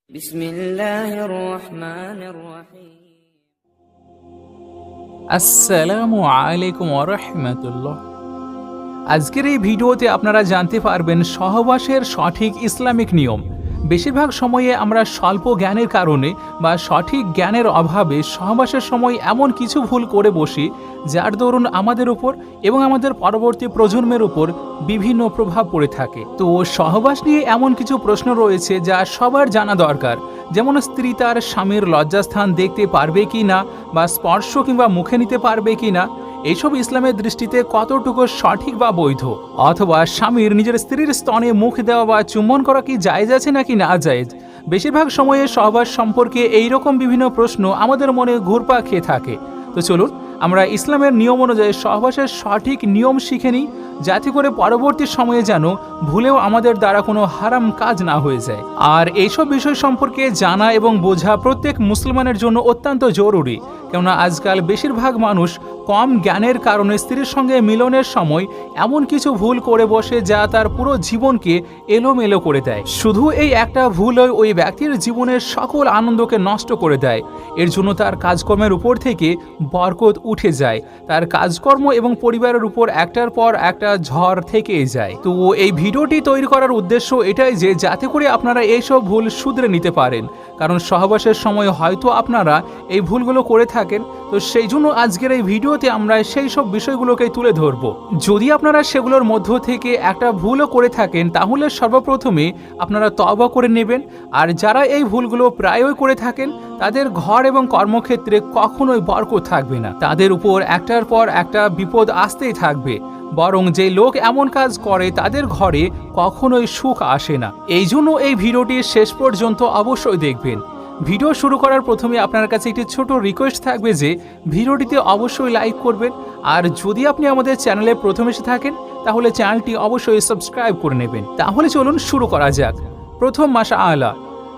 বিসমিল্লাহির রহমানির রহিম। আসসালামু আলাইকুম ওয়া রাহমাতুল্লাহ। আজকের এই ভিডিওতে আপনারা জানতে পারবেন সহবাসের সঠিক ইসলামিক নিয়ম। বেশিরভাগ সময়ে আমরা স্বল্প জ্ঞানের কারণে বা সঠিক জ্ঞানের অভাবে সহবাসের সময় এমন কিছু ভুল করে বসি যার দরুন আমাদের উপর এবং আমাদের পরবর্তী প্রজন্মের উপর বিভিন্ন প্রভাব পড়ে থাকে। তো সহবাস নিয়ে এমন কিছু প্রশ্ন রয়েছে যা সবার জানা দরকার, যেমন স্ত্রী তার স্বামীর লজ্জাস্থান দেখতে পারবে কি না, বা স্পর্শ কিংবা মুখে নিতে পারবে কি না, এইসব ইসলামের দৃষ্টিতে কতটুকু সঠিক বা বৈধ, অথবা স্বামীর নিজের স্ত্রীর স্তনে মুখ দেওয়া বা চুম্বন করা কি জায়েজ আছে নাকি না জায়েজ। বেশিরভাগ সময়ে সহবাস সম্পর্কে এইরকম বিভিন্ন প্রশ্ন আমাদের মনে ঘুরপাক খেয়ে থাকে। তো চলুন আমরা ইসলামের নিয়ম অনুযায়ী সহবাসের সঠিক নিয়ম শিখে নিই, যাতে করে পরবর্তী সময়ে যেন ভুলেও আমাদের দ্বারা কোনো হারাম কাজ না হয়ে যায়। আর এইসব বিষয় সম্পর্কে জানা এবং বোঝা প্রত্যেক মুসলমানের জন্য অত্যন্ত জরুরি, কেননা আজকাল বেশিরভাগ মানুষ কম জ্ঞানের কারণে স্ত্রীর সঙ্গে মিলনের সময় এমন কিছু ভুল করে বসে যা তার পুরো জীবনকে এলোমেলো করে দেয়। শুধু এই একটা ভুলই ওই ব্যক্তির জীবনের সকল আনন্দকে নষ্ট করে দেয়। এর জন্য তার কাজকর্মের উপর থেকে বরকত উঠে যায়, তার কাজকর্ম এবং পরিবারের উপর একটার পর একটা ঝড় থেকেই যায়। তো এই ভিডিওটি তৈরি করার উদ্দেশ্য এটাই যে যাতে করে আপনারা এইসব ভুল শুধরে নিতে পারেন, কারণ সহবাসের সময় হয়তো আপনারা এই ভুলগুলো করে থাকেন। তো সেই জন্য আজকের এই ভিডিওতে আমরা সেই সব বিষয়গুলোকে তুলে ধরব। যদি আপনারা সেগুলোর মধ্য থেকে একটা ভুলও করে থাকেন তাহলে সর্বপ্রথমে আপনারা তওবা করে নেবেন। আর যারা এই ভুলগুলো প্রায়ই করে থাকেন তাদের ঘর এবং কর্মক্ষেত্রে কখনোই বরকত থাকবে না, তাদের উপর একটার পর একটা বিপদ আসতেই থাকবে। বরং যে লোক এমন কাজ করে তাদের ঘরে কখনোই সুখ আসে না। এই জন্য এই ভিডিওটি শেষ পর্যন্ত অবশ্যই দেখবেন। ভিডিও শুরু করার প্রথমে আপনার কাছে একটি ছোট রিকোয়েস্ট থাকবে যে ভিডিওটিতে অবশ্যই লাইক করবেন, আর যদি আপনি আমাদের চ্যানেলে প্রথম এসে থাকেন তাহলে চ্যানেলটি অবশ্যই সাবস্ক্রাইব করে নেবেন। তাহলে চলুন শুরু করা যাক। প্রথম মাশআআলা,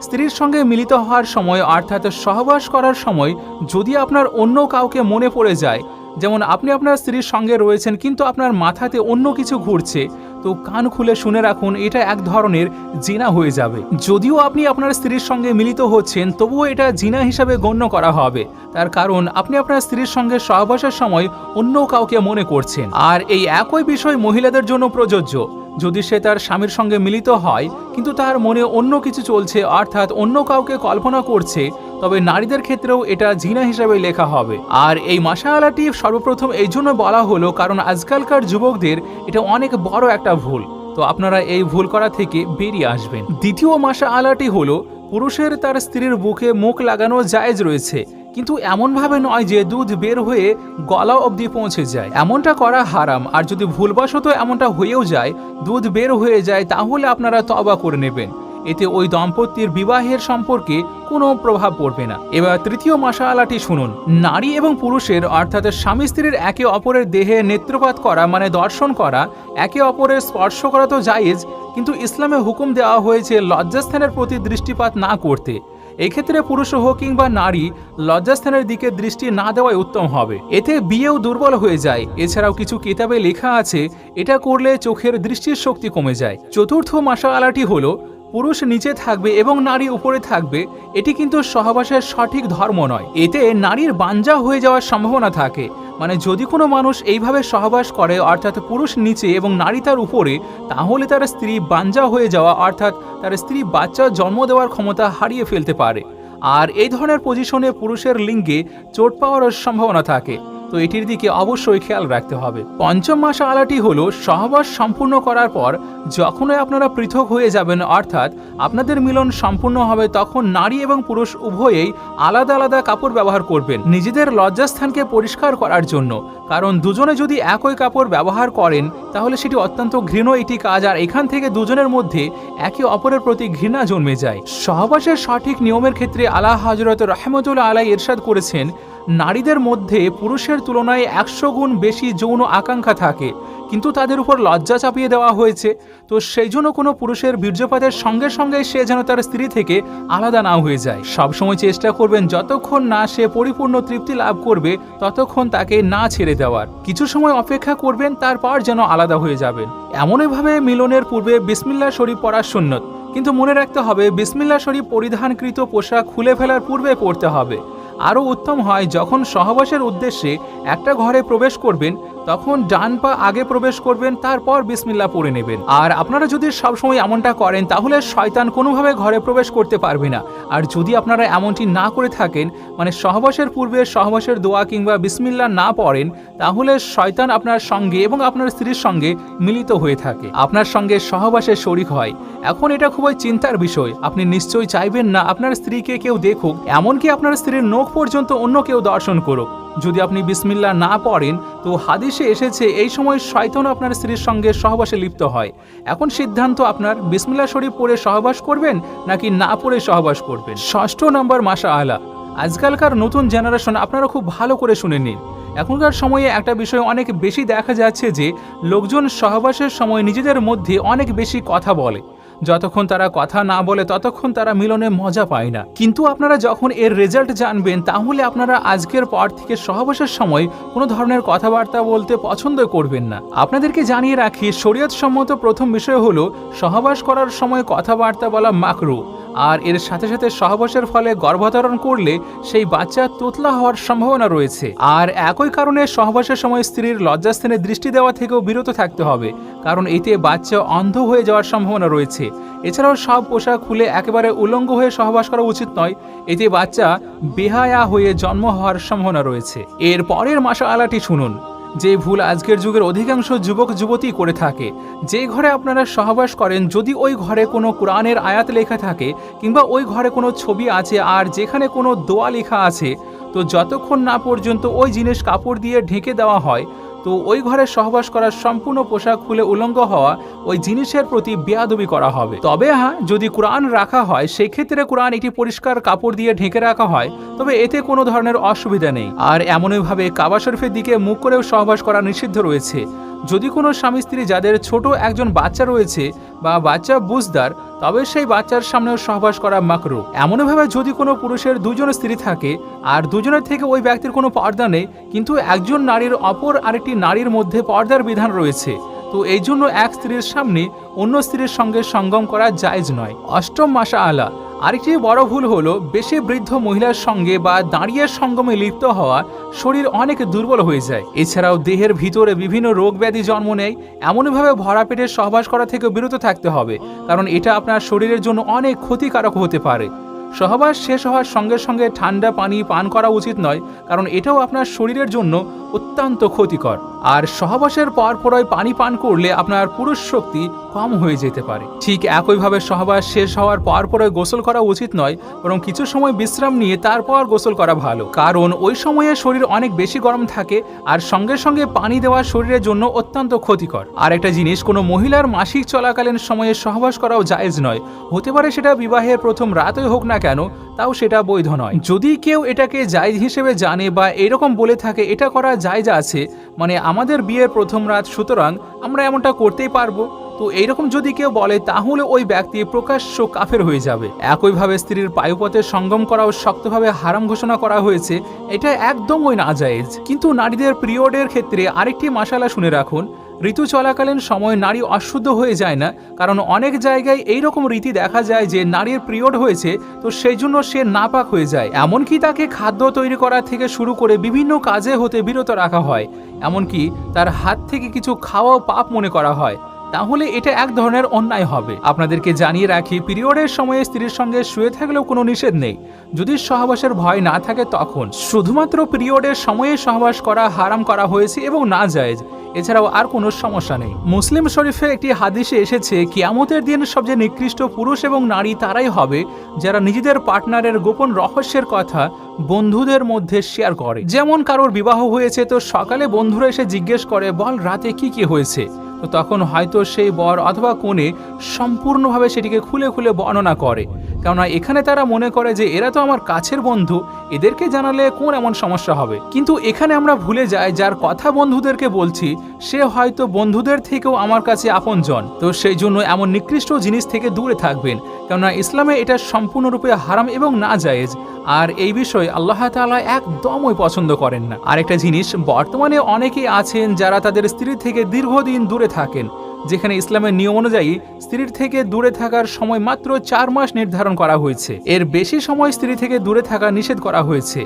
স্ত্রীর সঙ্গে মিলিত হওয়ার সময় অর্থাৎ সহবাস করার সময় যদি আপনার অন্য কাউকে মনে পড়ে যায়, যেমন আপনি আপনার স্ত্রীর সঙ্গে রয়েছেন কিন্তু আপনার মাথাতে অন্য কিছু ঘুরছে, তো কান খুলে শুনে রাখুন, এটা এক ধরনের জিনা হয়ে যাবে। যদিও আপনি আপনার স্ত্রীর সঙ্গে মিলিত হচ্ছেন তবুও এটা জিনা হিসাবে গণ্য করা হবে, তার কারণ আপনি আপনার স্ত্রীর সঙ্গে সহবাসের সময় অন্য কাউকে মনে করছেন। আর এই একই বিষয় মহিলাদের জন্য প্রযোজ্য। যদি সে তার স্বামীর সঙ্গে মিলিত হয় কিন্তু তার মনে অন্য কিছু চলছে, অর্থাৎ অন্য কাউকে কল্পনা করছে, তবে নারীদের ক্ষেত্রেও এটা জিনা হিসাবে লেখা হবে। আর এই মাশআআলাটি সর্বপ্রথম এই জন্য বলা হলো কারণ আজকালকার যুবকদের এটা অনেক বড় একটা ভুল। তো আপনারা এই ভুল করা থেকে বেরিয়ে আসবেন। দ্বিতীয় মাশআআলাটি হলো পুরুষের তার স্ত্রীর বুকে মুখ লাগানো জায়েজ রয়েছে, কিন্তু এমনভাবে নয় যে দুধ বের হয়ে গলা অবধি পৌঁছে যায়, এমনটা করা হারাম। আর যদি ভুলবশত এমনটা হয়েও যায়, দুধ বের হয়ে যায়, তাহলে আপনারা তওবা করে নেবেন, এতে ওই দম্পতির বিবাহের সম্পর্কে কোনো প্রভাব পড়বে না। এবার তৃতীয় মাশআআলাটি শুনুন। নারী এবং পুরুষের অর্থাৎ স্বামী স্ত্রীর একে অপরের দেহে নেত্রপাত করা মানে দর্শন করা, একে অপরের স্পর্শ করা তো জায়েজ, কিন্তু ইসলামে হুকুম দেওয়া হয়েছে লজ্জাস্থানের প্রতি দৃষ্টিপাত না করতে। এক্ষেত্রে পুরুষ হোক কিংবা নারী লজ্জাস্থানের দিকে দৃষ্টি না দেওয়াই উত্তম হবে, এতে বিয়েও দুর্বল হয়ে যায়। এছাড়াও কিছু কিতাবে লেখা আছে এটা করলে চোখের দৃষ্টির শক্তি কমে যায়। চতুর্থ মাশআআলাটি হলো পুরুষ নিচে থাকবে এবং নারী উপরে থাকবে, এটি কিন্তু সহবাসের সঠিক ধর্ম নয়। এতে নারীর বাঞ্জা হয়ে যাওয়ার সম্ভাবনা থাকে। মানে যদি কোনো মানুষ এইভাবে সহবাস করে অর্থাৎ পুরুষ নিচে এবং নারী তার উপরে, তাহলে তার স্ত্রী বাঞ্জা হয়ে যাওয়া অর্থাৎ তার স্ত্রী বাচ্চা জন্ম দেওয়ার ক্ষমতা হারিয়ে ফেলতে পারে। আর এই ধরনের পজিশনে পুরুষের লিঙ্গে চোট পাওয়ার সম্ভাবনা থাকে, তো এটির দিকে অবশ্যই খেয়াল রাখতে হবে। পঞ্চম মাশআআলাটি হলো সহবাস সম্পূর্ণ করার পর যখনই আপনারা পৃথক হয়ে যাবেন অর্থাৎ আপনাদের মিলন সম্পূর্ণ হবে, তখন নারী এবং পুরুষ উভয়েই আলাদা আলাদা কাপড় ব্যবহার করবেন নিজেদের লজ্জাস্থানকে পরিষ্কার করার জন্য। কারণ দুজনে যদি একই কাপড় ব্যবহার করেন তাহলে সেটি অত্যন্ত ঘৃণ্য একটি কাজ, আর এখান থেকে দুজনের মধ্যে একে অপরের প্রতি ঘৃণা জন্মে যায়। সহবাসের সঠিক নিয়মের ক্ষেত্রে আলা হযরত রাহমাতুল্লাহ আলাইহি ইরশাদ করেছেন, নারীদের মধ্যে পুরুষের তুলনায় 100 গুণ বেশি যৌন আকাঙ্ক্ষা থাকে, কিন্তু তাদের উপর লজ্জা চাপিয়ে দেওয়া হয়েছে। তো সেই জন্য কোনো পুরুষের বীর্যপাতের সঙ্গে সঙ্গে সে যেন তার স্ত্রী থেকে আলাদা না হয়ে যায়। সবসময় চেষ্টা করবেন যতক্ষণ না সে পরিপূর্ণ তৃপ্তি লাভ করবে ততক্ষণ তাকে না ছেড়ে দেওয়ার। কিছু সময় অপেক্ষা করবেন, তারপর যেন আলাদা হয়ে যাবেন। এমনইভাবে মিলনের পূর্বে বিসমিল্লাহ শরীফ পড়া সুন্নত। কিন্তু মনে রাখতে হবে বিসমিল্লাহ শরীফ পরিধানকৃত পোশাক খুলে ফেলার পূর্বে পড়তে হবে। আরও উত্তম হয় যখন সহবাসের উদ্দেশ্যে একটা ঘরে প্রবেশ করবেন তখন ডান পা আগে প্রবেশ করবেন, তারপর বিসমিল্লাহ পড়ে নেবেন। আর আপনারা যদি সবসময় এমনটা করেন তাহলে শয়তান কোনোভাবে ঘরে প্রবেশ করতে পারবে না। আর যদি আপনারা এমনটি না করে থাকেন, মানে সহবাসের পূর্বে সহবাসের দোয়া কিংবা বিসমিল্লাহ না পড়েন, তাহলে শয়তান আপনার সঙ্গে এবং আপনার স্ত্রীর সঙ্গে মিলিত হয়ে থাকে, আপনার সঙ্গে সহবাসের শরিক হয়। এখন এটা খুবই চিন্তার বিষয়। আপনি নিশ্চয়ই চাইবেন না আপনার স্ত্রীকে কেউ দেখুক, এমনকি আপনার স্ত্রীর নখ পর্যন্ত অন্য কেউ দর্শন করুক। যদি আপনি বিসমিল্লাহ না পড়েন তো হাদিসে এসেছে এই সময় শয়তান আপনার স্ত্রীর সঙ্গে সহবাসে লিপ্ত হয়। এখন সিদ্ধান্ত আপনার, বিসমিল্লাহ শরীফ পড়ে সহবাস করবেন নাকি না পড়ে সহবাস করবেন। 6 নম্বর মাশাআল্লাহ, আজকালকার নতুন জেনারেশন আপনারা খুব ভালো করে শুনে নিন। এখনকার সময়ে একটা বিষয় অনেক বেশি দেখা যাচ্ছে যে লোকজন সহবাসের সময় নিজেদের মধ্যে অনেক বেশি কথা বলে। যতক্ষণ তারা কথা না বলে ততক্ষণ তারা মিলনে মজা পায় না। কিন্তু আপনারা যখন এর রেজাল্ট জানবেন তাহলে আপনারা আজকের পর থেকে সহবাসের সময় কোনো ধরনের কথাবার্তা বলতে পছন্দ করবেন না। আপনাদেরকে জানিয়ে রাখি, শরীয়ত সম্মত প্রথম বিষয় হলো সহবাস করার সময় কথাবার্তা বলা মাকরু। আর এর সাথে সাথে সহবাসের ফলে গর্ভধারণ করলে সেই বাচ্চা তোতলা হওয়ার সম্ভাবনা রয়েছে। আর একই কারণে সহবাসের সময় স্ত্রীর লজ্জাস্থানে দৃষ্টি দেওয়া থেকেও বিরত থাকতে হবে, কারণ এতে বাচ্চা অন্ধ হয়ে যাওয়ার সম্ভাবনা রয়েছে। এছাড়াও সব পোশাক খুলে একেবারে উলঙ্গ হয়ে সহবাস করা উচিত নয়, এতে বাচ্চা বেহায়া হয়ে জন্ম হওয়ার সম্ভাবনা রয়েছে। এর পরের মাশাআল্লাহটি শুনুন, যে ভুল আজকের যুগের অধিকাংশ যুবক যুবতী করে থাকে। যে ঘরে আপনারা সহবাস করেন যদি ওই ঘরে কোনো কোরআনের আয়াত লেখা থাকে কিংবা ওই ঘরে কোনো ছবি আছে আর যেখানে কোনো দোয়া লেখা আছে, তো যতক্ষণ না পর্যন্ত ওই জিনিস কাপড় দিয়ে ঢেকে দেওয়া হয় তো ওই ঘরে সহবাস করার সম্পূর্ণ পোশাক খুলে উলঙ্গ হওয়া ওই জিনিসের প্রতি বেয়াদবি করা হবে। তবে হ্যাঁ, যদি কোরআন রাখা হয় সেক্ষেত্রে কোরআন একটি পরিষ্কার কাপড় দিয়ে ঢেকে রাখা হয়, তবে এতে কোনো ধরনের অসুবিধা নেই। আর এমনইভাবে কাবা শরীফের দিকে মুখ করেও সহবাস করা নিষিদ্ধ রয়েছে। যদি কোনো স্বামী স্ত্রী যাদের ছোট একজন বাচ্চা রয়েছে বা বাচ্চা বুঝদার, তবে সেই বাচ্চার সামনেও সহবাস করা মাকরু। এমনভাবে যদি কোনো পুরুষের দুজন স্ত্রী থাকে আর দুজনের থেকে ওই ব্যক্তির কোনো পর্দা নেই, কিন্তু একজন নারীর অপর আরেকটি নারীর মধ্যে পর্দার বিধান রয়েছে, তো এই জন্য এক স্ত্রীর সামনে অন্য স্ত্রীর সঙ্গে সঙ্গম করা জায়েজ নয়। 8 মাশাআল্লাহ, আরেকটি বড় ভুল হলো বেশি বৃদ্ধ মহিলার সঙ্গে বা দাঁড়িয়ে সঙ্গমে লিপ্ত হওয়া। শরীর অনেক দুর্বল হয়ে যায়। এছাড়াও দেহের ভিতরে বিভিন্ন রোগ ব্যাধি জন্ম নেয়। এমনভাবে ভরা পেটে সহবাস করা থেকে বিরত থাকতে হবে, কারণ এটা আপনার শরীরের জন্য অনেক ক্ষতিকারক হতে পারে। সহবাস শেষ হওয়ার সঙ্গে সঙ্গে ঠান্ডা পানি পান করা উচিত নয়, কারণ এটাও আপনার শরীরের জন্য অত্যন্ত ক্ষতিকর। আর সহবাসের পরপরই পানি পান করলে আপনার পুরুষ শক্তি কম হয়ে যেতে পারে। ঠিক একইভাবে সহবাস শেষ হওয়ার পরপরই গোসল করা উচিত নয়, বরং কিছু সময় বিশ্রাম নিয়ে তারপর গোসল করা ভালো, কারণ ওই সময়ে শরীর অনেক বেশি গরম থাকে আর সঙ্গে সঙ্গে পানি দেওয়া শরীরের জন্য অত্যন্ত ক্ষতিকর। আর একটা জিনিস, কোনো মহিলার মাসিক চলাকালীন সময়ে সহবাস করাও জায়েজ নয়। হতে পারে সেটা বিবাহের প্রথম রাতই হোক না কেন, তাও সেটা বৈধ নয়। যদি কেউ এটাকে জায়েজ হিসেবে জানে বা এরকম বলে থাকে এটা করা জায়েজ আছে, মানে আমাদের বিয়ের প্রথম রাত সুতরাং আমরা এমনটা করতেই পারবো, তো এইরকম যদি কেউ বলে তাহলে ওই ব্যক্তি প্রকাশ্য কাফের হয়ে যাবে। একইভাবে স্ত্রীর পায়ুপথে সঙ্গম করাও শক্তভাবে হারাম ঘোষণা করা হয়েছে, এটা একদমই নাজায়েজ। কিন্তু নারীদের পিরিয়ডের ক্ষেত্রে আরেকটি মাসালা শুনে রাখুন, ঋতু চলাকালীন সময় নারী অশুদ্ধ হয়ে যায় না, কারণ অনেক জায়গায় এইরকম রীতি দেখা যায় যে নারীর পিরিয়ড হয়েছে তো সেই জন্য সে নাপাক হয়ে যায়। এমনকি তাকে খাদ্য তৈরি করা থেকে শুরু করে বিভিন্ন কাজে হতে বিরত রাখা হয়, এমনকি তার হাত থেকে কিছু খাওয়াও পাপ মনে করা হয়। তাহলে এটা এক ধরনের অন্যায় হবে। আপনাদেরকে জানিয়ে রাখি, পিরিয়ডের সময়ে স্ত্রীর সঙ্গে শুয়ে থাকলেও কোনো নিষেধ নেই, যদি সহবাসের ভয় না থাকে তখন। শুধুমাত্র পিরিয়ডের সময়ে সহবাস করা হারাম করা হয়েছে এবং না জায়েজ, এছাড়াও আর কোনো সমস্যা নেই। মুসলিম শরীফে একটি হাদিসে এসেছে, কিয়ামতের দিন সবচেয়ে নিকৃষ্ট পুরুষ এবং নারী তারাই হবে যারা নিজেদের পার্টনারের গোপন রহস্যের কথা বন্ধুদের মধ্যে শেয়ার করে। যেমন কারোর বিবাহ হয়েছে তো সকালে বন্ধুরা এসে জিজ্ঞেস করে, বল রাতে কি কি হয়েছে, তো তখন হয়তো সেই বর অথবা কনে সম্পূর্ণভাবে সেটিকে খুলে খুলে বর্ণনা করে, কেননা এখানে তারা মনে করে যে এরা তো আমার কাছের বন্ধু, এদেরকে জানালে কোন এমন সমস্যা হবে। কিন্তু এখানে আমরা ভুলে যাই যার কথা বন্ধুদেরকে বলছি সে হয়তো বন্ধুদের থেকেও আমার কাছে আপনজন, তো সেই জন্য এমন নিকৃষ্ট জিনিস থেকে দূরে থাকবেন, কেননা ইসলামে এটা সম্পূর্ণরূপে হারাম এবং না জায়েজ। আর এই বিষয়ে আল্লাহ তাআলা একদমই পছন্দ করেন না। আরেকটা জিনিস, বর্তমানে অনেকেই আছেন যারা তাদের স্ত্রী থেকে দীর্ঘদিন দূরে থাকেন, যেখানে ইসলামের নিয়ম অনুযায়ী স্ত্রীর থেকে দূরে থাকার সময় মাত্র 4 মাস নির্ধারণ করা হয়েছে। এর বেশি সময় স্ত্রী থেকে দূরে থাকা নিষেধ করা হয়েছে।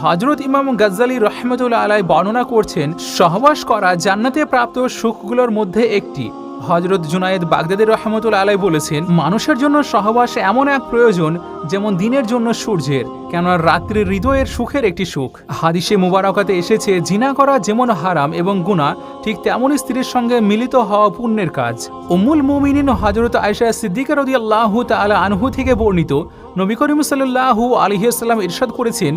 হযরত ইমাম গাজ্জালী রাহমাতুল্লাহ আলাইহি বর্ণনা করছেন, সহবাস করা জান্নাতে প্রাপ্ত সুখগুলোর মধ্যে একটি। হযরত জুনায়েদ বাগদাদী রাহমাতুল্লাহ আলাইহি বলেছেন, মানুষের জন্য সহবাস এমন এক প্রয়োজন যেমন দিনের জন্য সূর্যের, কেননা রাত্রি হৃদয়ের সুখের একটি সুখ। হাদিসে মুবারাকাতে এসেছে, জিনা করা যেমন হারাম এবং গুনাহ, ঠিক তেমনই স্ত্রীর সঙ্গে মিলিত হওয়া পুণ্যের কাজ। উম্মুল মুমিনিন হযরত আয়েশা সিদ্দিকা রাদিয়াল্লাহু তাআলা আনহু থেকে বর্ণিত, নবী করিম সাল্লাল্লাহু আলাইহি ওয়াসাল্লাম ইরশাদ করেছেন,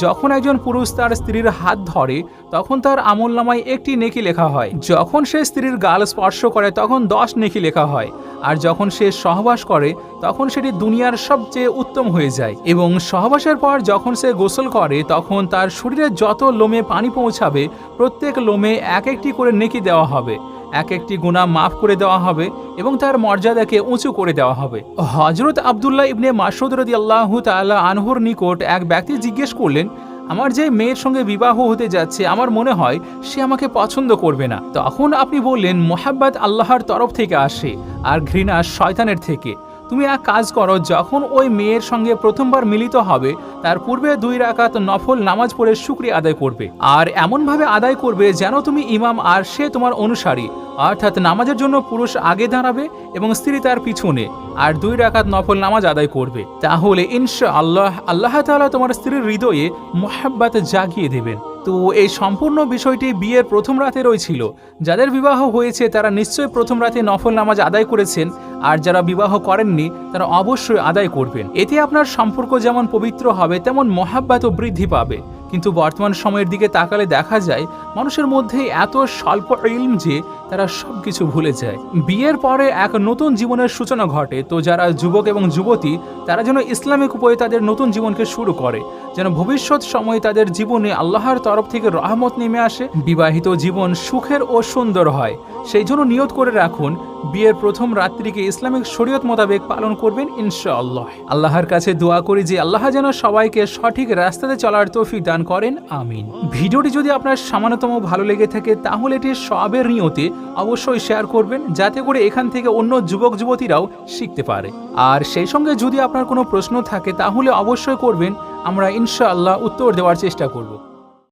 যখন একজন পুরুষ তার স্ত্রীর হাত ধরে তখন তার আমলনামায় একটি নেকি লেখা হয়, যখন সে স্ত্রীর গাল স্পর্শ করে তখন 10 নেকি লেখা হয়, আর যখন সে সহবাস করে তখন সেটি দুনিয়ার সবচেয়ে উত্তম হয়ে যায়। এবং সহবাসের পর যখন সে গোসল করে তখন তার শরীরে যত লোমে পানি পৌঁছাবে প্রত্যেক লোমে এক একটি করে নেকি দেওয়া হবে, এক একটি গুনাহ মাফ করে দেওয়া হবে এবং তার মর্যাদাকে উঁচু করে দেওয়া হবে। হযরত আব্দুল্লাহ ইবনে মাসউদ রাদিয়াল্লাহু তাআলা আনহুর নিকট এক ব্যক্তি জিজ্ঞেস করলেন, আমার যে মেয়ের সঙ্গে বিবাহ হতে যাচ্ছে আমার মনে হয় সে আমাকে পছন্দ করবে না। তখন আপনি বললেন, মোহাব্বত আল্লাহর তরফ থেকে আসে আর ঘৃণা শয়তানের থেকে। তুমি এক কাজ করো, যখন ওই মেয়ের সঙ্গে প্রথমবার মিলিত হবে তার পূর্বে 2 রাকাত নফল নামাজ পড়ে শুকরিয়া আদায় করবে, আর এমনভাবে আদায় করবে যেন তুমি ইমাম আর সে তোমার অনুসারী, অর্থাৎ নামাজের জন্য পুরুষ আগে দাঁড়াবে এবং স্ত্রী তার পিছনে, আর 2 রাকাত নফল নামাজ আদায় করবে। তাহলে ইনশাআল্লাহ আল্লাহ তাআলা তোমার স্ত্রীর হৃদয়ে মুহাব্বত জাগিয়ে দেবেন। তো এই সম্পূর্ণ বিষয়টি বিয়ের প্রথম রাতে রয়েছিল। যাদের বিবাহ হয়েছে তারা নিশ্চয়ই প্রথম রাতে নফল নামাজ আদায় করেছেন, আর যারা বিবাহ করেননি তারা অবশ্যই আদায় করবেন। এতে আপনার সম্পর্ক যেমন পবিত্র হবে তেমন মহাব্বতও বৃদ্ধি পাবে। কিন্তু বর্তমান সময়ের দিকে তাকালে দেখা যায় মানুষের মধ্যে এত স্বল্প ইলম যে তারা সবকিছু ভুলে যায়। বিয়ের পরে এক নতুন জীবনের সূচনা ঘটে। তো যারা যুবক এবং যুবতী তারা যেন ইসলামিক উপায়ে তাদের নতুন জীবনকে শুরু করে, যেন ভবিষ্যৎ সময়ে তাদের জীবনে আল্লাহর তরফ থেকে রহমত নেমে আসে, বিবাহিত জীবন সুখের ও সুন্দর হয়। সেই জন্য নিয়ত করে রাখুন, বিয়ের প্রথম রাত্রিকে ইসলামিক শরীয়ত মোতাবেক পালন করবেন ইনশাআল্লাহ। আল্লাহর কাছে দোয়া করি যে আল্লাহ যেন সবাইকে সঠিক রাস্তাতে চলার তৌফিক দান করেন, আমিন। ভিডিওটি যদি আপনার সামান্যতম ভালো লেগে থাকে তাহলে এটি সওয়াবের নিয়তে অবশ্যই শেয়ার করবেন, যাতে করে এখান থেকে অন্য যুবক যুবতীরাও শিখতে পারে। আর সেই সঙ্গে যদি আপনার কোনো প্রশ্ন থাকে তাহলে অবশ্যই করবেন, আমরা ইনশাআল্লাহ উত্তর দেওয়ার চেষ্টা করব।